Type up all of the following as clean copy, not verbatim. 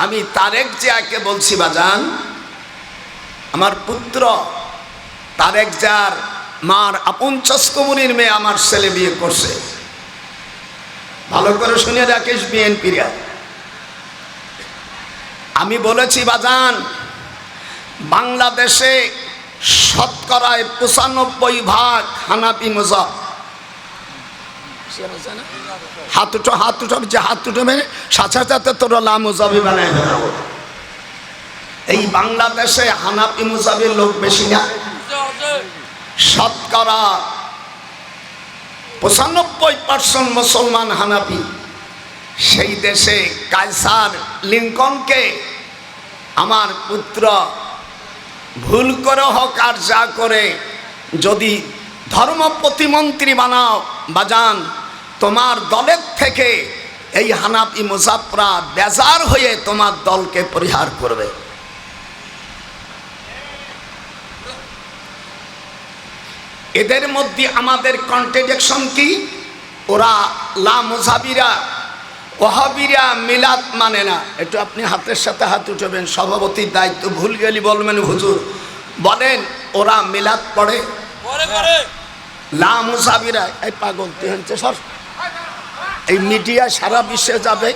আমি তারেক জিয়াকে বলছি, বাজান আমার পুত্র তারেক জিয়ার মার আপন চস্কমনির মেয়ে আমার ছেলে বিয়ে করছে, ভালো করে শুনে রাখিস বিএনপিরা। আমি বলেছি, বাজান বাংলাদেশে শতকরায় 95% হানাফি মাযহাব। হাত উঠো যে হাত উঠবে সাথে তোরা লা মুজাবি বানায় দেবো। এই বাংলাদেশে হানাফি মুজাবির লোক বেশি না, শতকরা 95% মুসলমান হানাফি। সেই দেশে কায়সার লিঙ্কনকে আমার পুত্র ভুল করে হোক আর যা করে যদি ধর্ম প্রতিমন্ত্রী বানাও, বাজান তোমার দলের থেকে এই হানাফি মুজাফরা বেজার হয়ে তোমার দলকে পরিহার করবে। এদের মধ্যে আমাদের কন্ট্রাডিকশন কি? ওরা লা মুজাবিরা ওয়াহাবিরা মিলাদ মানে না। একটু আপনি হাতের সাথে হাত উঠাবেন, সভাপতির দায়িত্ব, ভুল গেলি বলবেন হুজুর। বলেন ওরা মিলাদ পড়ে? লা মুজাবিরা এই পাগল তুই হচ্ছে সর, এই মিডিয়া সারা বিশ্বে যাবে।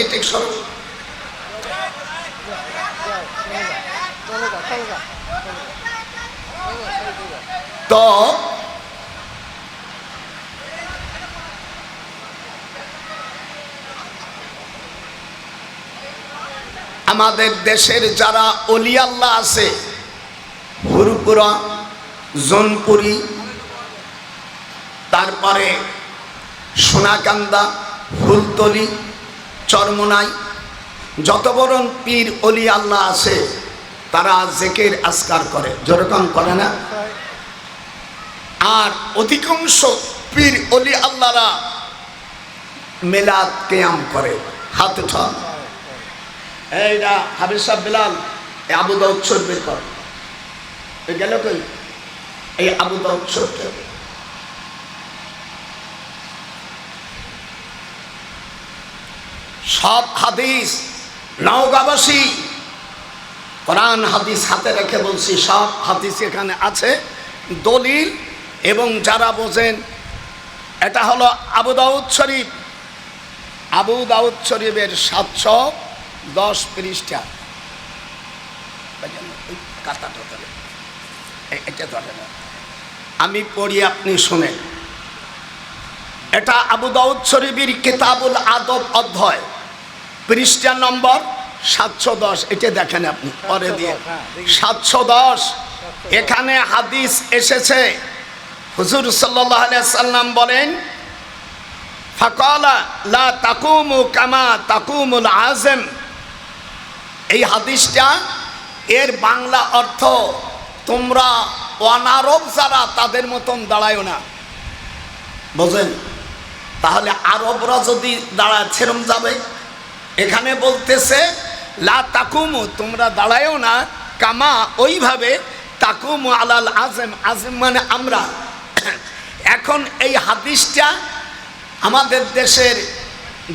এটা সর, তো আমাদের দেশের যারা ওলি আল্লাহ আছে, হুরপুরা, জোনপুরি, তারপরে সোনাকান্দা, ফুলতলি, চরমনাই, যত বড় পীর ওলি আল্লাহ আছে তারা জিকির আজকার করে, যেরকম করে না? আর অধিকাংশ পীর ওলি আল্লাহরা মিলাদ কিয়াম করে। হাত উঠা, এইটা হাবিব সাহেব বিলাল, এই আবু দাউদ শরীফের কর গেল কই? এই আবু দাউদ শরীফ সব হাদিস নওগাঁবাসী কোরআন হাদিস হাতে রেখে বলছি, সব হাদিস এখানে আছে, দলিল। এবং যারা বোঝেন, এটা হলো আবু দাউদ শরীফ, আবু দাউদ শরীফের 710 পৃষ্ঠা। আমি পড়ি, আপনি শুনেন। এটা আবু দাউদ শরীফের কিতাবুল আদব অধ্যায়, পৃষ্ঠা নম্বর 710। এটা দেখেন আপনি পরে দিয়ে 710। এখানে হাদিস এসেছে, হুজুর সাল্লাল্লাহু আলাইহি সাল্লাম বলেন, ফাকালা লা তাকুমু কামা তাকুমুল আযম। এই হাদিসটা এর বাংলা অর্থ, তোমরা অনারব যারা তাদের মতন দাঁড়ায়ও না। বুঝেন? তাহলে আরবরা যদি দাঁড়ায় ছেরম যাবে। এখানে বলতেছে লা তাকুমু, তোমরা দাঁড়ায়ও না, কামা ওইভাবে, তাকুমু আলাল আযম, আযম মানে আমরা। এখন এই হাদিসটা আমাদের দেশের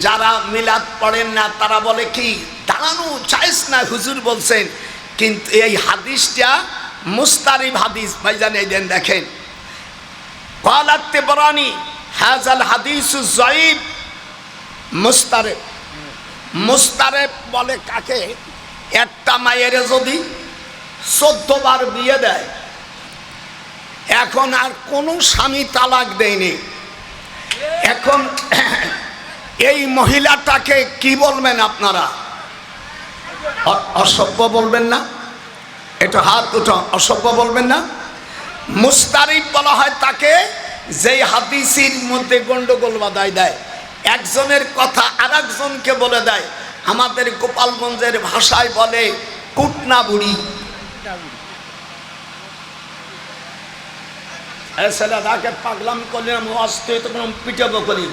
যারা মিলাদ পড়েন না তারা বলে কি দাঁড়ানো চাইস না, হুজুর বলছেন। কিন্তু এই হাদিসটা মুস্তারিব হাদিস। ভাইজান এই দেন দেখেন, ক্বালাত তিবরানি হাযাল হাদিসু যায়ীফ মুস্তারিব। মুস্তারিব বলে কাকে? একটা মায়ের যদি 14 বার বিয়ে দেয়, এখন আর কোনো স্বামী তালাক দেয়নি, এখন এই মহিলাটাকে কি বলবেন আপনারা? অসভ্য বলবেন না? এটা হাত উঠো, অসভ্য বলবেন না? মুস্তারিব বলা হয় তাকে যেই হাদিসের মধ্যে গন্ডগোল বাধায় দেয়, একজনের কথা আর একজনকে বলে দেয়। আমাদের গোপালগঞ্জের ভাষায় বলে কুটনা বুড়ি। পাগলাম করলাম, পিটাবো করি,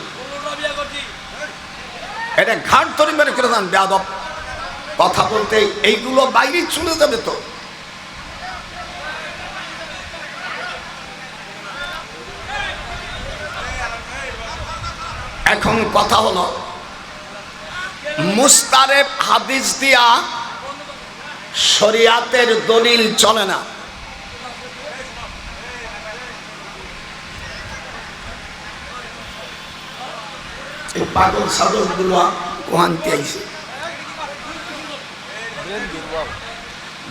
এটা ঘাট ধরে মেরে করে দেন বেয়াদব কথা বলতে। এইগুলো বাইরে চলে যাবে তো। এখন কথা হলো, মুস্তারেব হাদিস দিয়া শরিয়াতের দলিল চলে না। এই পাগল সাধক গুলো কোহান্তি আইছে,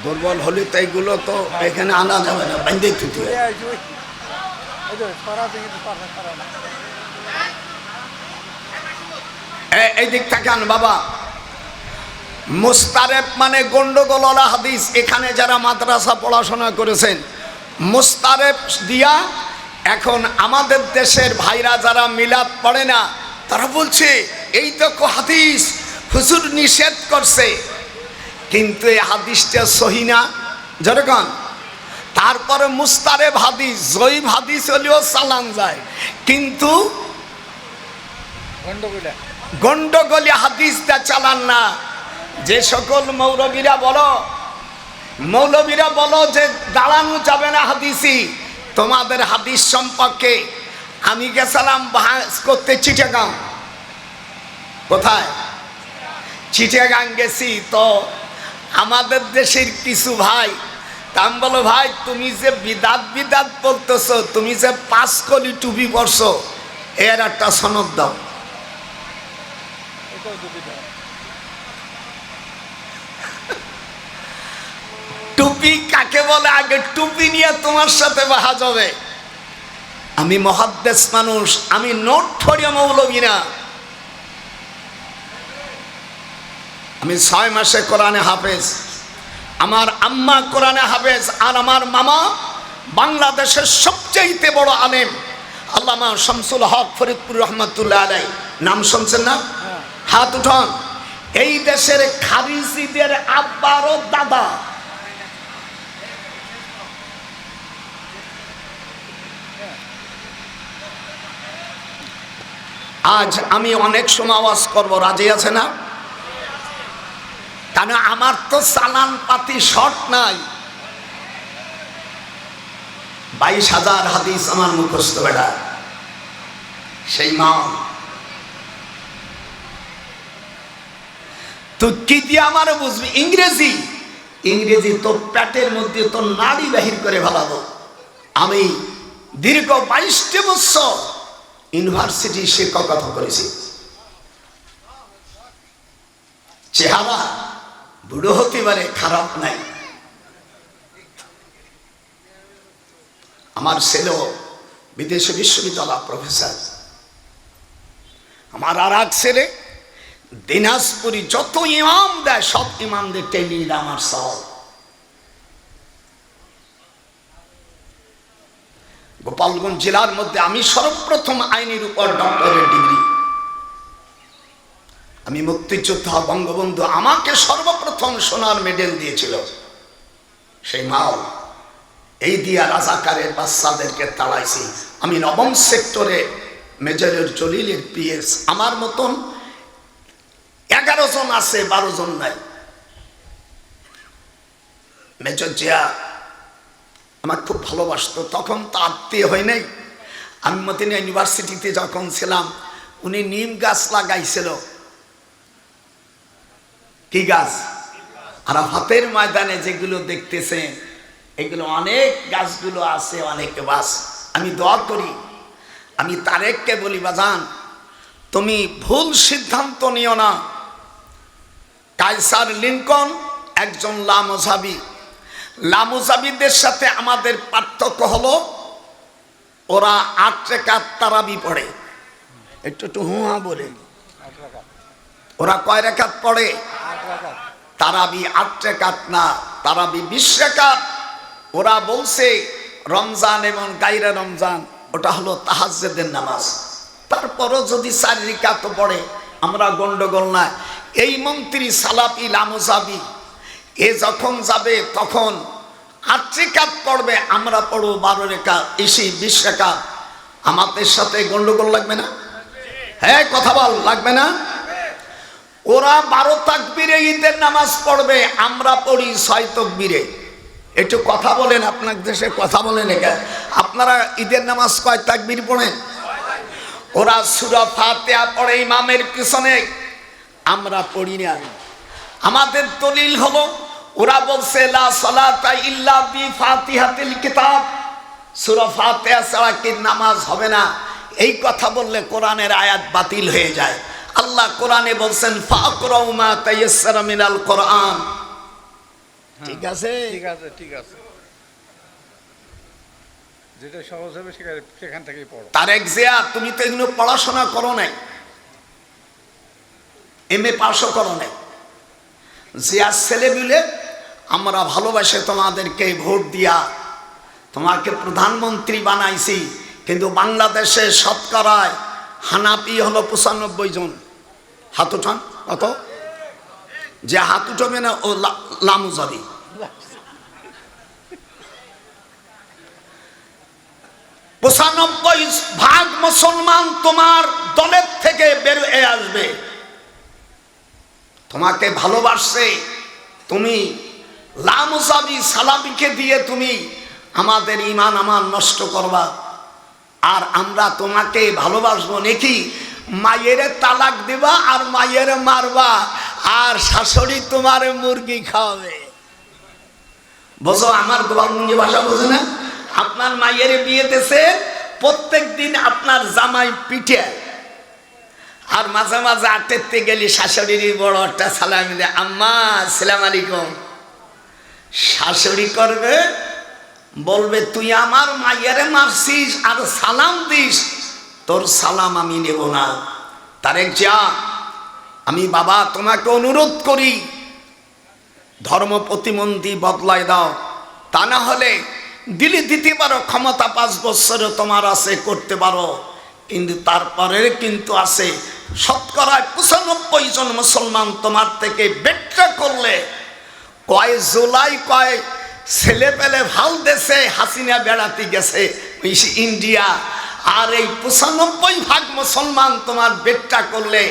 দুর্বল হলে তো এইগুলো তো এখানে আনা যাবে না, বাইন্দে থুতি হয়। এই দিক থেকে আন বাবা। মুস্তারেব মানে গন্ডগোলা হাদিস। এখানে যারা মাদ্রাসা পড়াশোনা করেছেন, মুস্তারেব দিয়া এখন আমাদের দেশের ভাইরা যারা মিলাদ পড়ে না, তারা বলছে এই তো হাদিস হুজুর নিষেধ করছে, কিন্তু এই হাদিসটা সহি না যেরকম। তারপরে মুস্তারেব হাদিস, জয়ীফ হাদিস হলেও চালান যায়, কিন্তু গন্ডগোলি হাদিসটা চালান না। যে সকল মৌলবীরা বলো যে দাঁড়ানো যাবে না হাদিসি, তোমাদের হাদিস সম্পর্কে আমি গেছিলাম বাহাস করতে চিটাগাং। কোথায়? চিটাগাং গেছি। তো আমাদের দেশের কিছু ভাই, তা আমি বলো ভাই তুমি যে বিদাত বলতেছো, তুমি যে 5 কলি টুপি পরছো, এর একটা সনদ দাও। টুপি কাকে বলে আগে টুপি নিয়ে তোমার সাথে বাহাজ হবে। আমি মুহাদ্দিস মানুষ, আমি নোট ফড়িয়া মৌলবী না। আমি 6 মাসে কোরআনে হাফেজ, আমার আম্মা কোরআনে হাফেজ, আর আমার মামা বাংলাদেশের সবচেয়ে বড় আলেম আল্লামা শামসুল হক ফরিদপুর রহমাতুল্লাহ আলাইহি। নাম শুনছেন না? হাত উঠান। এই দেশের খারিজিদের আব্বারও দাদা। আজ আমি অনেক সময় আওয়াজ করবো, রাজি আছে না? কেন আমার তো চালান পাতি শর্ট নাই। 22,000 হাদিস আমার মুখস্থ বেটা, সেই মা। তুই কি দিয়ে আমারও বুঝবি? ইংরেজি তোর পেটের মধ্যে তোর নাড়ি বাহির করে ফেলাবো। আমি দীর্ঘ 22টি বছর ইউনিভার্সিটি শিক্ষকতা করেছি। চেহারা বুড়ো হতে পারে, খারাপ নাই। আমার ছেলেও বিদেশে বিশ্ববিদ্যালয় প্রফেসর। আমার আর এক ছেলে দিনাজপুরি, যত ইমাম দেয় সব ইমামদের টেনে আমার সব। গোপালগঞ্জ জেলার মধ্যে আমি সর্বপ্রথম আইনের উপর ডক্টরেট ডিগ্রি। আমি মুক্তিযোদ্ধা, বঙ্গবন্ধু আমাকে সর্বপ্রথম সোনার মেডেল দিয়েছিল সেই মাও। এই দিয়া রাজাকারের বাচ্চাদেরকে তাড়াইছি। আমি 9ম সেক্টরে মেজরের জলিলের পিএস। আমার মতন 11 জন আছে, 12 জন নাই। মেজর জিয়া আমার খুব ভালোবাসতো। তখন তো আত্মীয় হয় নাই। আমি মদিনা ইউনিভার্সিটিতে যখন ছিলাম, উনি নিম গাছ লাগাইছিল। কি গাছ? আরাফাতের ময়দানে যেগুলো দেখতেছেন, এগুলো অনেক গাছগুলো আছে, অনেকে বাস। আমি দোয়া করি, আমি তারেককে বলি বাজান তুমি ভুল সিদ্ধান্ত নিও না। কায়সার লিঙ্কন একজন লামুজাবি। লামুজাবিদের সাথে আমাদের পার্থক্য হলো ওরা 8 রাকাত তারাবি পড়ে। একটু হুয়া বলে, ওরা কয় রাকাত পড়ে? তারাবি 8 রাকাত না, তারাবি 20 রাকাত। ওরা বলছে রমজান এবং গায়রা রমজান ওটা হলো তাহাজ্জুদের নামাজ। তারপরও যদি 4 রাকাত পড়ে আমরা গন্ডগোল না। এই মন্ত্রী সালাফি লামুজাবি, এ যখন যাবে তখন 8 রাকাত পড়বে, আমরা পড়ব 12 রাকাত, 20 রাকাত। আমাদের সাথে গন্ডগোল লাগবে না? হ্যাঁ কথা বল, লাগবে না? ওরা 12 তাকবীরে ঈদের নামাজ পড়বে, আমরা পড়ি 6 তাকবীরে। একটু কথা বলেন, আপনার দেশে কথা বলেন। আপনারা ঈদের নামাজ কয় তাকবীর পড়েন? ওরা সূরা ফাতিহা পড়ে ইমামের পিছনে, আমরা পড়ি না। আমাদের দলিল হলো ওরা বলছে লা সালাতা ইল্লা বি ফাতিহাতিল কিতাব, সূরা ফাতিহা ছাড়া কি নামাজ হবে না। এই কথা বললে কোরআনের আয়াত বাতিল হয়ে যায়। আল্লাহ কোরআনে বলছেন ফাকরাউ মা তায়াসসারা মিনাল কোরআন। ঠিক আছে, ঠিক আছে, ঠিক আছে, যেটা সহজ হবে সেখান থেকেই পড়ো। তারেক জিয়া, তুমি তো এগুলো পড়াশোনা করো নাই, এমএ পাশও করো নাই। জিয়ার ছেলে মিলে আমরা ভালোবাসে তোমাদেরকে ভোট দিয়া তোমাকে প্রধানমন্ত্রী বানাইছি, কিন্তু বাংলাদেশে শতকরায় হানাফি হলো 95 জন। হাত উঠান। কত? যে হাত উঠবে না ও লামুজাবি। ভাগ মুসলমান তোমার দলের থেকে বের হয়ে আসবে। তোমাকে ভালোবাসছে, তুমি লামুজাবি সালাবিকে দিয়ে তুমি আমাদের ঈমান আমার নষ্ট করবা। আর আমরা তোমাকে ভালোবাসবো নাকি মায়ের তালাক দিবা আর মায়ের মারবা আর শাশুড়ি তোমার মুরগি খাওয়াবে। বোঝো আমার গোপালগঞ্জি ভাষা বোঝে না? আপনার মায়ের বিয়ে দিয়েছে, প্রত্যেক দিন আপনার জামাই পিঠে, আর মাঝে মাঝে আটেতে গেলি শাশুড়ির বড় একটা সালামি দেয়, আম্মা আসসালামু আলাইকুম। শাশুড়ি করবে, বলবে তুই আমার মায়ের মারছিস আর সালাম দিস, তোর সালাম আমি নেব না। তারেক জিয়া, আমি বাবা তোমাকে অনুরোধ করি ধর্ম প্রতিমন্ত্রী বদলাই দাও, তা না হলে দিল্লি দিতে পারো, ক্ষমতা 5 বছরে তোমার আছে, করতে পারো, কিন্তু তারপরে কিন্তু আছে শতকরা 95 জন মুসলমান তোমার থেকে বেট্টা করলে কয় জুলাই কয় ছেলে পেলে ভাল দেশে হাসিনা বেড়াতে গেছে ইন্ডিয়া, আর এই 95% মুসলমান তোমার বেট্টা করলে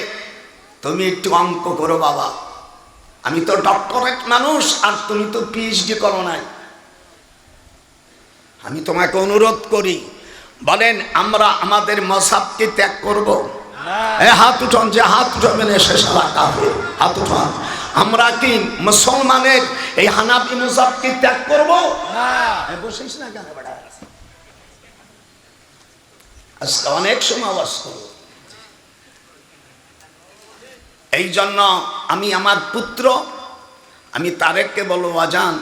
তুমি একটু অঙ্ক করো বাবা। আমি তো ডক্টরেট মানুষ আর তুমি তো পিএইচডি করো নাই। আমি তোমাকে অনুরোধ করি, বলেন আমরা আমাদের মযহাবকে ত্যাগ করব? হাত উঠান, যে হাত উঠাবেন সে শালা কাফের, হাত উঠান। আমরা কি মুসলমানের এই হানাফি মযহাবকে ত্যাগ করব না? বসিস না কেন বেটা, আজকে অনেক সময় আওয়াজ করব। এই জন্য আমি আমার পুত্র, আমি তারেককে বলবো আজান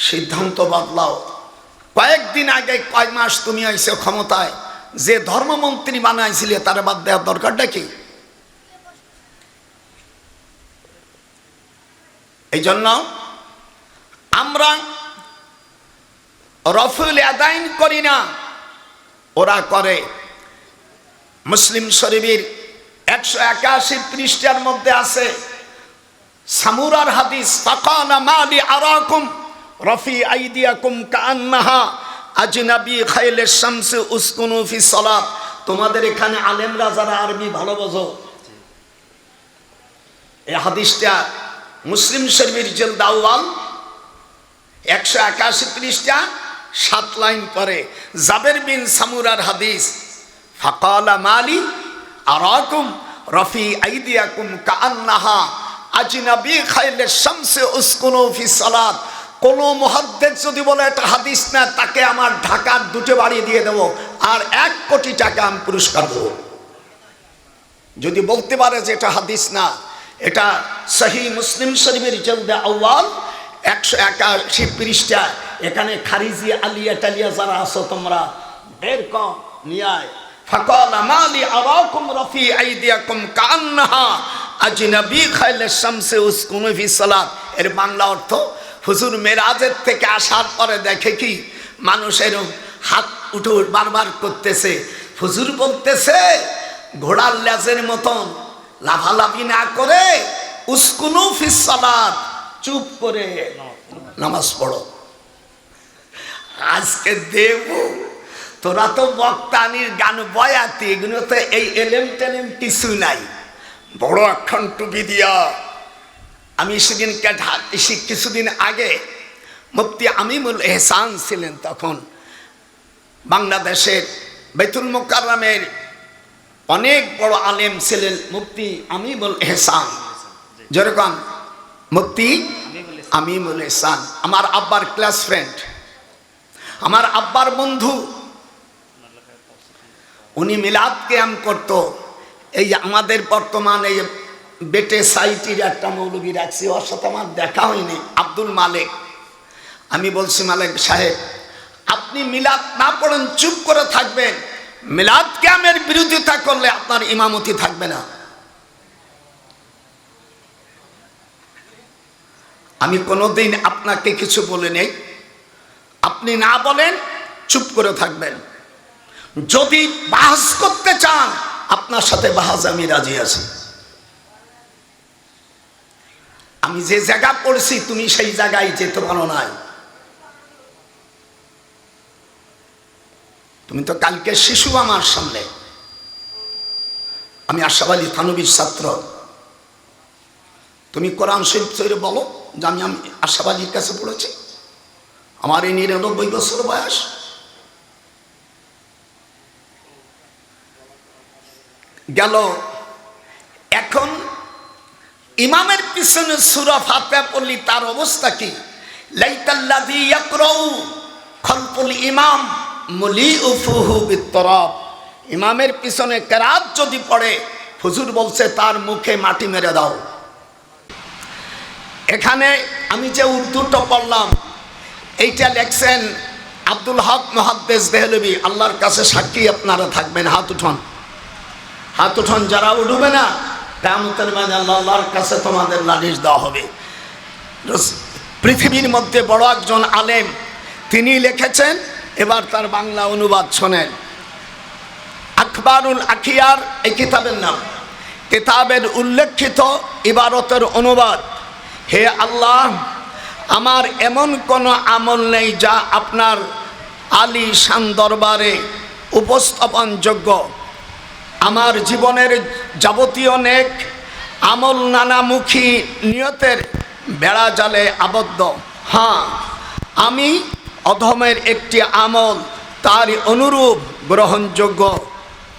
সিদ্ধান্ত বদলাও। কয়েকদিন আগে কয় মাস তুমি আইছো ক্ষমতায়, যে ধর্মমন্ত্রী বানাইছিলে তার বাদ দেওয়ার দরকারটা কি? এই জন্য আমরা রফুল আদাইন করি না, ওরা করে। মুসলিম শরীফের 181 পৃষ্ঠার মধ্যে আছে সামুরার হাদিস, ফাকানা মালি আরাকুম রফি আইদিয়াকুম কান্নাহা আজনাবি খাইলে শামসে উসকুনু ফি সালাত। তোমাদের এখানে আলেমরা যারা আরবি ভালো বোঝো, এই হাদিসটা মুসলিম শরীফের জিলদ আউয়াল 181 পৃষ্ঠা 7 লাইন পরে জাবের বিন সামুরার হাদিস, ফাকালা মালি আরাকুম রফি আইদিয়াকুম কান্নাহা আজনাবি খাইলে শামসে উসকুনু ফি সালাত। কোন মুহাদ্দিস যদি বলে এটা হাদিস না, তাকে আমার ঢাকার 2 বাড়ি দিয়ে দেব আর 1 কোটি টাকা আমি পুরস্কার দেব। যদি বলতে পারে যে এটা হাদিস না, এটা সহিহ মুসলিম শরীফের জিলদ আউয়াল 181 পৃষ্ঠা। এখানে খারিজি আলিয়া টালিয়া যারা আছো তোমরা বের কর নিয়ে আয়। ফাকালা মালি আরাকুম রফি আইদিয়াকুম কান্নাহা আজনাবি খাইলে শামসে উসকুনু ফি সালাত। এর বাংলা অর্থ, হুজুর মেরাজের থেকে আসার পরে দেখে কি মানুষের হাত উঠে বারবার করতেছে, হুজুর বলতেছে ঘোড়ার লেজের মতন লাফালাফি না করে উসকুনু ফিস সালাত, চুপ করে নামাজ পড়ো। আজকে দেব তোরা তো বক্তানির গান বয়াতি, এগুলো তো এই এলেম টেলেম কিছু নাই। বড় এখন টুপি দিয়া আমি সেদিন কিছুদিন আগে মুফতি আমিমুল এহসান ছিলেন, তখন বাংলাদেশের বাইতুল মুকাররমের অনেক বড় আলেম ছিলেন মুফতি আমিমুল এহসান। যেরকম মুফতি আমিনুল ইহসান আমার আব্বার ক্লাস ফ্রেন্ড, আমার আব্বার বন্ধু, উনি মিলাদ কিয়াম করত। এই আমাদের বর্তমান এই বেটে সাইটির একটা মৌলবী রাখছি, ওর সাথে আমার দেখা হয়নি, আব্দুল মালিক। আমি বলছি মালিক সাহেব, আপনি মিলাদ না পড়েন, চুপ করে থাকবেন, মিলাদ কিয়ামের বিরোধিতা করলে আপনার ইমামতি থাকবে না। আমি কোনোদিন আপনাকে কিছু বলে নেই, আপনি না বলেন, চুপ করে থাকবেন। যদি বাহাস করতে চান, আপনার সাথে বাহাস আমি রাজি আছি। আমি যে জায়গা পড়ছি তুমি সেই জায়গায় যেতে পারো না। তুমি তো কালকে শিশু আমার সামনে। আমি আশরাফ আলী থানভীর ছাত্র। তুমি কোরআন শরীফ তৈরি বলো যে আমি আশরাফ আলীর কাছে পড়েছি। আমার এই ৯৯ বছর বয়স। গেল এখন ইমামের পিছনে সূরা ফাতিহা পড়লি তার অবস্থা কি? লাইতাল্লাযী ইয়াকরাউ খালফুল ইমাম মুলিউফুহু বিত্তরাব। ইমামের পিছনে কেরাত যদি পড়ে, হুজুর বলছে তার মুখে মাটি মেরে দাও। এখানে আমি যে উর্দুটা পড়লাম, এইটা লেখছেন আব্দুল হক মুহাদ্দিস দেহলভী। আল্লাহর কাছে সাক্ষী আপনারা থাকবেন। হাত উঠান, হাত উঠান। যারা উঠবে না, কিয়ামতের মাঠে আল্লাহর কাছে তোমাদের নালিশ দেওয়া হবে। পৃথিবীর মধ্যে বড় একজন আলেম, তিনি লিখেছেন, এবার তার বাংলা অনুবাদ শোনেন। আখবারুল আখিয়ার এই কিতাবের নাম। কিতাবের উল্লেখিত ইবারতের অনুবাদ। হে আল্লাহ, আমার এমন কোনো আমল নেই যা আপনার আলী শান দরবারে উপস্থাপনযোগ্য। আমার জীবনের যাবতীয় নেক আমল নানামুখী নিয়তের বেড়া জালে আবদ্ধ। হ্যাঁ, আমি অধমের একটি আমল তার অনুরূপ গ্রহণযোগ্য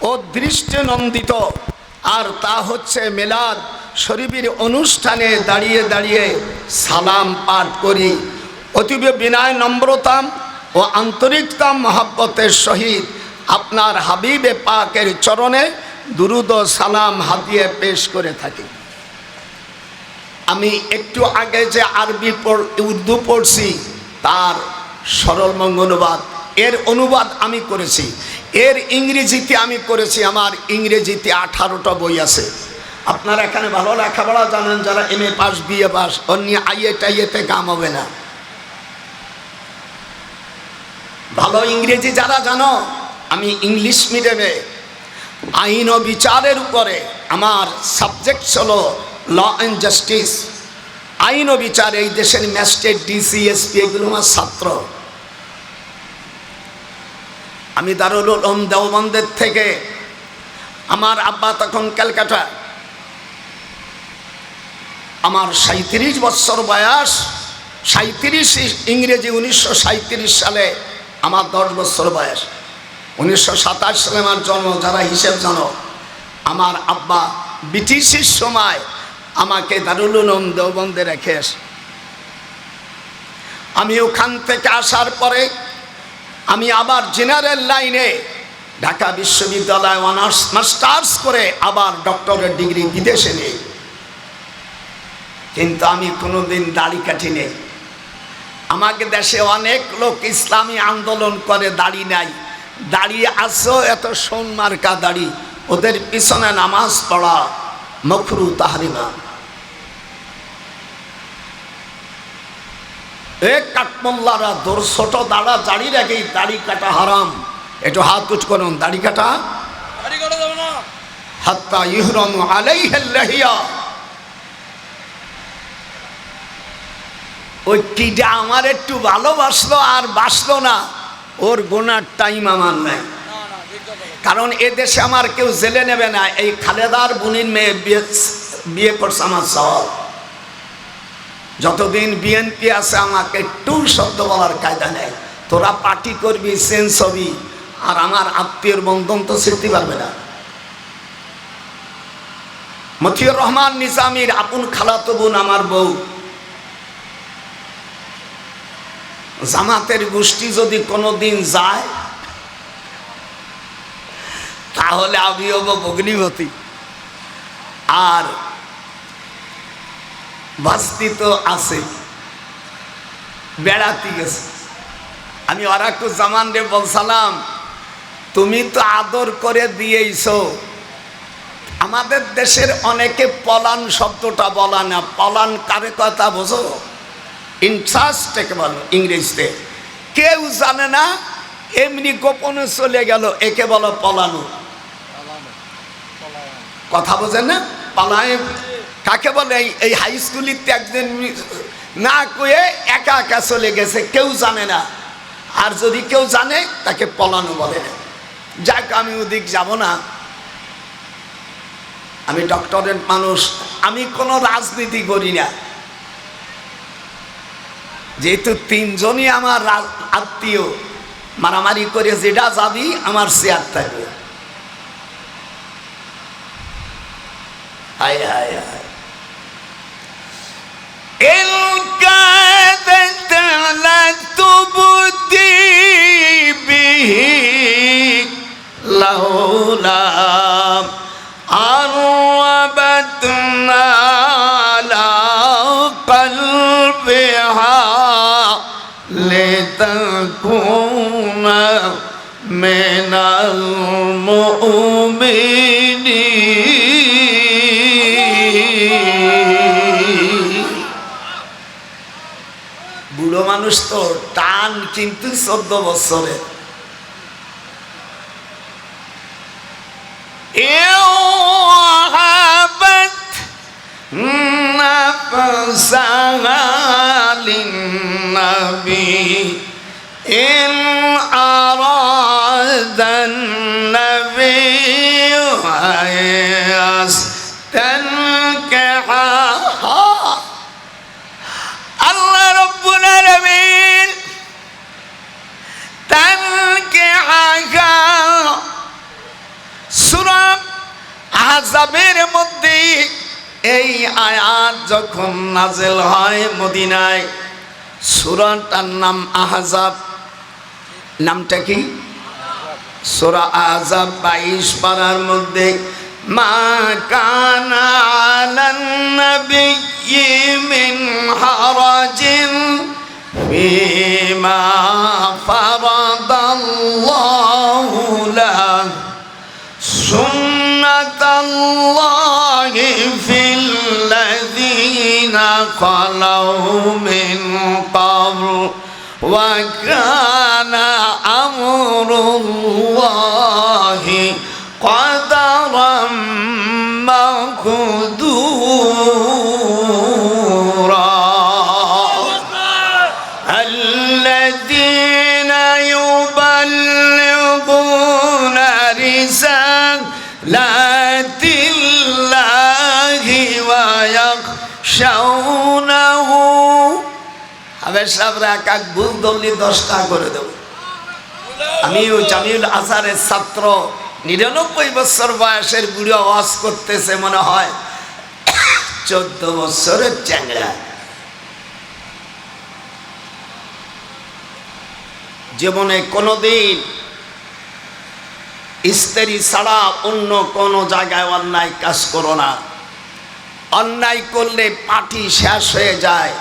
ও দৃষ্টিনন্দিত, আর তা হচ্ছে মিলাদ শরীফের অনুষ্ঠানে দাঁড়িয়ে দাঁড়িয়ে সালাম পাঠ করি। অতীব বিনয়, নম্রতা ও আন্তরিকতা মহাব্বতের সহিত আপনার হাবিবে পাকের চরণে দুরুদ ও সালাম হাতিয়ে পেশ করে থাকি। আমি একটু আগে যে আরবি উর্দু পড়ছি তার সরলমঙ্গ অনুবাদ, এর অনুবাদ আমি করেছি। এর ইংরেজিতে আমি করেছি। আমার ইংরেজিতে 18টা বই আছে। আপনারা এখানে ভালো লেখাপড়া জানেন, যারা MA পাস, BA পাস, অন্য আইএ টাইএতে কাম হবে না। ভালো ইংরেজি যারা জানো, আমি ইংলিশ মিডিয়ামে আইন ও বিচারের উপরে আমার সাবজেক্ট হলো ল অ্যান্ড জাস্টিস, আইন ও বিচার। এই দেশের ম্যাজিস্ট্রেট, ডিসি, এসপি এগুলো আমার ছাত্র। আমি দারুল উলুম দেওবন্দের থেকে, আমার আব্বা তখন ক্যালকাটা, আমার 37 বছর বয়স। 37 ইংরেজি 1937 সালে আমার 10 বছর বয়স। 1927 সালে আমার জন্ম। যারা হিসেব জানো, আমার আব্বা ব্রিটিশের সময় আমাকে দারুল উলুম দেওবন্দে রেখে আসে। আমি ওখান থেকে আসার পরে আমি আবার জেনারেল লাইনে ঢাকা বিশ্ববিদ্যালয়ে অনার্স মাস্টার্স করে আবার ডক্টরেট ডিগ্রি বিদেশে নেই। কিন্তু আমি কোনোদিন দাড়ি কাটি নেই। আমাকে দেশে অনেক লোক ইসলামী আন্দোলন করে, দাড়ি নাই। দাঁড়িয়ে আসো এত সোন মার্কা দাড়ি, ওদের পিছনে নামাজ পড়া মকরু তাহরিমা। কাঠমোল্লারা দোর ছোট দাড়া দাড়ি রেখেই দাড়ি কাটা হারাম। একটু হাত উঁচ করুন। দাড়ি কাটা হাত্তা ইহরম আলাইহিল লাহিয়া। ওই কিডা আমার একটু ভালোবাসলো আর বাসলো না, ওর গোনার টাইম আমার নাই। কারণ এ দেশে আমার কেউ জেলে নেবে না। এই খালেদার বোনের মেয়ে বিয়ে করছে আমার সওয়াল। যতদিন বিএনপি আছে আমাকে একটু শব্দ বলার কায়দা নেই। তোরা পার্টি করবি, চেঞ্জ হবি, আর আমার আত্মীয়র বন্ধন তো শিখতে পারবে না। মতিউর রহমান নিজামীর আপন খালাতো বোন আমার বউ। জামাতের গোষ্ঠী যদি কোনোদিন যায় তাহলে আমি হব ভগ্নিপতি। আর ভাস্তি তো আছে, বেড়াতে গেছে। আমি ওরাকু জামান রে বলছিলাম, তুমি তো আদর করে দিয়েছ। আমাদের দেশের অনেকে পলান শব্দটা বলা না, পলান কারে কথা বোঝো? ইনট্রাস্টকে বলো ইংরেজিতে। কেউ জানে না, এমনি গোপনে চলে গেল, একে বলো পলানো। কথা বোঝেন না? পালায় কাকে বলে? এই হাই স্কুলিতে একদিন না কয়ে একা একা চলে গেছে, কেউ জানে না। আর যদি কেউ জানে তাকে পলানো বলে। যাক, আমি ওদিক যাব না। আমি ডক্টরেট মানুষ, আমি কোনো রাজনীতি করি না। যেহেতু তিনজনই আমার আত্মীয়, মারামারি করে যেটা যাবি আমার চেয়ার থাকবে। হায় হায় হায়। لتكون من المؤمنين বুড়ো মানুষ তো টান, কিন্তু 14 বছরের। نفسها للنبي إن أراد النبي أن يستنكحها الله رب العالمين تنكحها সূরা আহজাবের মধ্যে এই আয়াত যখন নাযিল হয় মদিনায়, সূরাটার নাম আহজাব। নামটা কি? সূরা আহজাব 22 পারার মধ্যে মা কানা আলান নাবিয়্যি মিন হারাজিন ফীমা ফারাদাল্লাহু লাহু সুন্নাতাল্লাহি ফিল্লাযীনা খালাউ মিন ক্বাবল ওয়া কানা আমরুল্লাহি قدرا مقدورا الذين يبلغون رسالات الله ويخشونه আবার সাবরা কাক ভুল দলি 10টা করে দেব। আমি ওই জামিউল আজহারের ছাত্র, 99 বছর বয়সের বুড়ো ওয়াজ করতেছে, মনে হয় 14 বছরের চ্যাংড়া। জীবনে কোনোদিন স্ত্রী ছাড়া অন্য কোনো জায়গায় অন্যায় কাজ করো না। অন্যায় করলে পার্টি শেষ হয়ে যায়,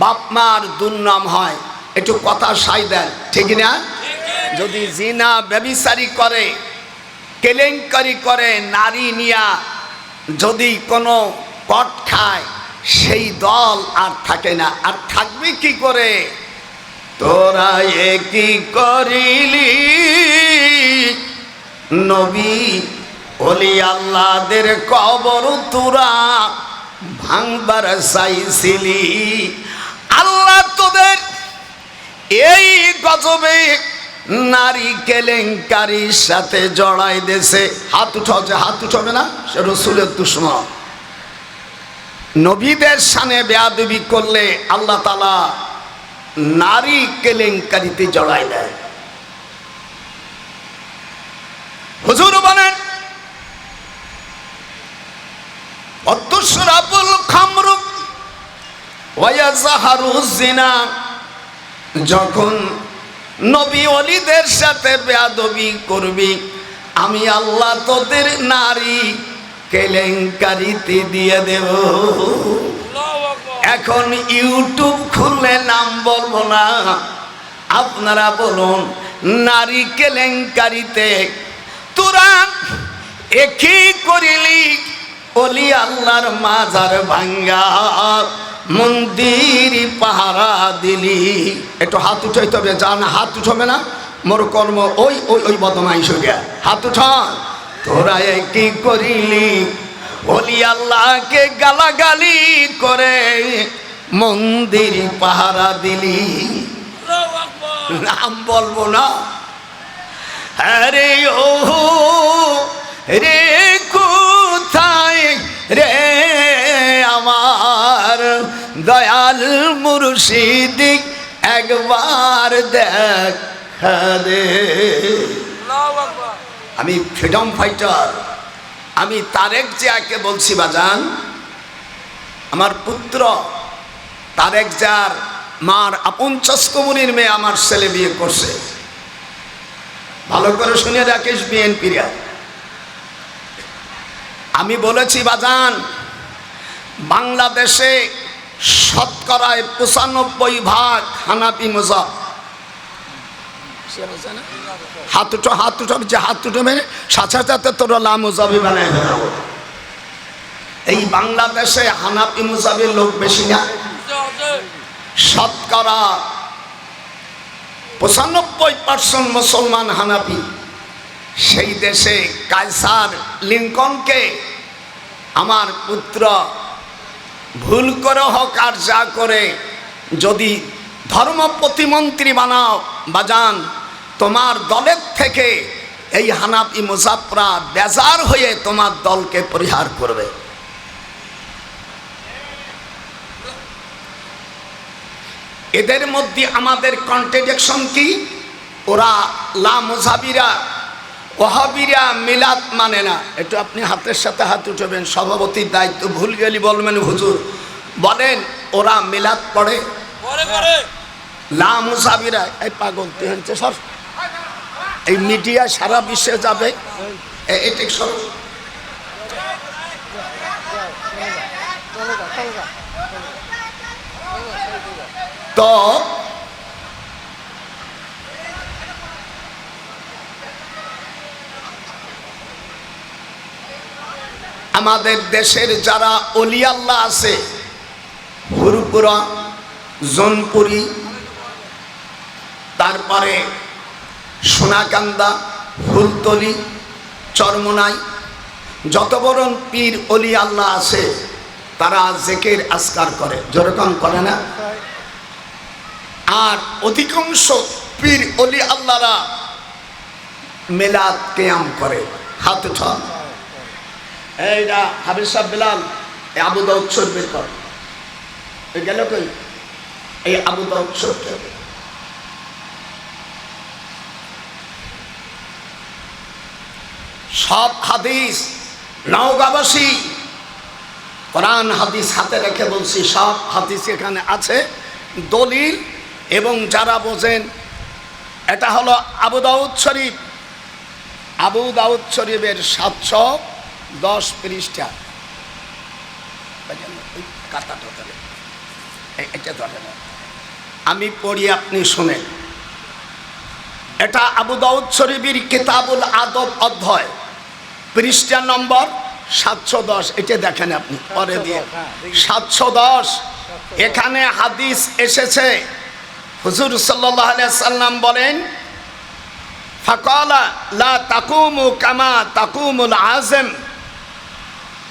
বাপ মার দুর্নাম হয়। একটু কথা সাই দেন, ঠিক না? যদি জিনা ব্যভিচারী করে, কেলেঙ্কারি করে, নারী নিয়া যদি কোনো পট খায়, সেই দল আর থাকে না। আর থাকবে কি করে? তোরা কি করিলি নবী ওলি আল্লাহদের কবর তোরা ভাঙবার চাইছিলি। আল্লাহ তোদের এই গজবে নারী কেলেঙ্কারির সাথে জড়াই দেশে। হাত উঠাও, যে হাত উঠাবে না সে রসুলের দুশমন। নবীদের সামনে বেয়াদবি করলে আল্লাহ তাআলা নারী কেলেঙ্কারিতে জড়াই দেয়। হুজুর বলেন অতুশরাবুল খামরু ওয়া ইয়াজহারুজ জিনা, যখন নবী ওলিদের সাথে বেয়াদবি করবি আমি আল্লাহ তোদের নারী কেলেঙ্কারিতে দিয়ে দেব। এখন ইউটিউব খুললে নাম বলবো না, আপনারা বলুন নারী কেলেঙ্কারিতে তোরা একই করিলি, ওলি আল্লাহর মাজার ভাঙ্গা মন্দির পাহারা দিলি। একটু হাত উঠাইতে হবে, জান হাত উঠবে না মোর কর্ম ওই ওই ওই বদমাইশ গিয়া হাত উঠা। তোরা একই করিলি, ওলি আল্লাহকে গালাগালি করে মন্দির পাহারা দিলি। নাম বলবো না। আরে ও রে কোথায় রে আমার দয়াল মুর্শিদ, একবার দেখা দে। আমি ফ্রিডম ফাইটার, আমি তারেক জিয়াকে বলছি বাজান, আমার পুত্র তারেক জিয়ার মার আপন চস্কমুনির মেয়ে আমার ছেলে বিয়ে করছে। ভালো করে শুনে রাখিস বিএনপিরা। আমি বলেছি বাজান, বাংলাদেশে শতকরায় 95% হানাফি মাযহাব। হাত উঠো হাত উঠো, যে হাত উঠো মেরে সাথে সাথে তোরা লা মুজাবি বানায় দেবো। এই বাংলাদেশে হানাফি মাযহাবের লোক বেশি না, শতকরা 95% মুসলমান হানাফি। সেই দেশে কায়সার লিঙ্কনকে আমার পুত্র ভুল করে হোক আর যা করে যদি ধর্ম প্রতিমন্ত্রী বানাও বাজান, তোমার দলের থেকে এই হানাফি মুজাফরা বেজার হয়ে তোমার দলকে পরিহার করবে। এদের মধ্যে আমাদের কন্ট্রাডিকশন কি? ওরা লা মুজাবিরা ওয়াহাবিরা মিলাদ মানে না। একটু আপনি হাতের সাথে হাত উঠাবেন, সভাপতির দায়িত্ব ভুল গেলি বলবেন হুজুর। বলেন ওরা মিলাদ পড়ে? লা মুজাবিরা এই পাগল তুই হচ্ছে সর, এই মিডিয়া সারা বিশ্বে যাবে। এটা সর তো আমাদের দেশের যারা ওলি আল্লাহ আছে, হুরুপুরা, জোনপুরি, তারপরে সোনাকান্দা, ফুলতলি, চরমোনাই, যত বড় পীর ওলি আল্লাহ আছে তারা জিকির আজকার করে, যেরকম করে না? আর অধিকাংশ পীর ওলি আল্লাহরা মিলাদ কিয়াম করে। হাত উঠা। এইটা হাবিব সাহেব বিলাল, এই আবু দাউদ শরীফের কর গেল কই? এই আবু দাউদ শরীফ সব হাদিস নওগাঁবাসী কোরআন হাদিস হাতে রেখে বলছি, সব হাদিস এখানে আছে দলিল। এবং যারা বোঝেন, এটা হলো আবু দাউদ শরীফ, আবু দাউদ শরীফের 710 পৃষ্ঠা। আমি পড়ি, আপনি শুনেন। এটা আবু দাউদ শরীফের কিতাবুল আদব অধ্যায়, পৃষ্ঠা নম্বর 710। এটা দেখেন আপনি পরে দিয়ে 710। এখানে হাদিস এসেছে, হুজুর সাল্লাল্লাহু আলাইহি সাল্লাম বলেন, ফাকালা লা তাকুমু কামা তাকুমুল আযম।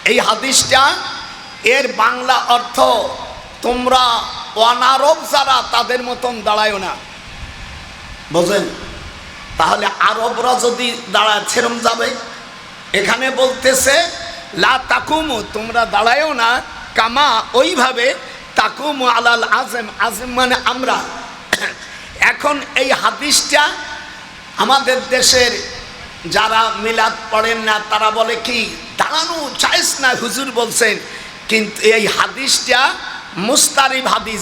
এই হাদিসটা এর বাংলা অর্থ, তোমরা অনারব যারা তাদের মতন দাঁড়ায়ও না। বুঝেন? তাহলে আরবরা যদি দাঁড়ায় সেরম যাবে। এখানে বলতেছে লা তাকুমু, তোমরা দাঁড়ায়ও না, কামা ওইভাবে, তাকুমু আলাল আযম, আযম মানে আমরা। এখন এই হাদিসটা আমাদের দেশের যারা মিলাদ পড়েন না তারা বলে কি, দাঁড়ানো চাইস না হুজুর বলছেন, কিন্তু এই হাদিসটা মুস্তারিব হাদিস।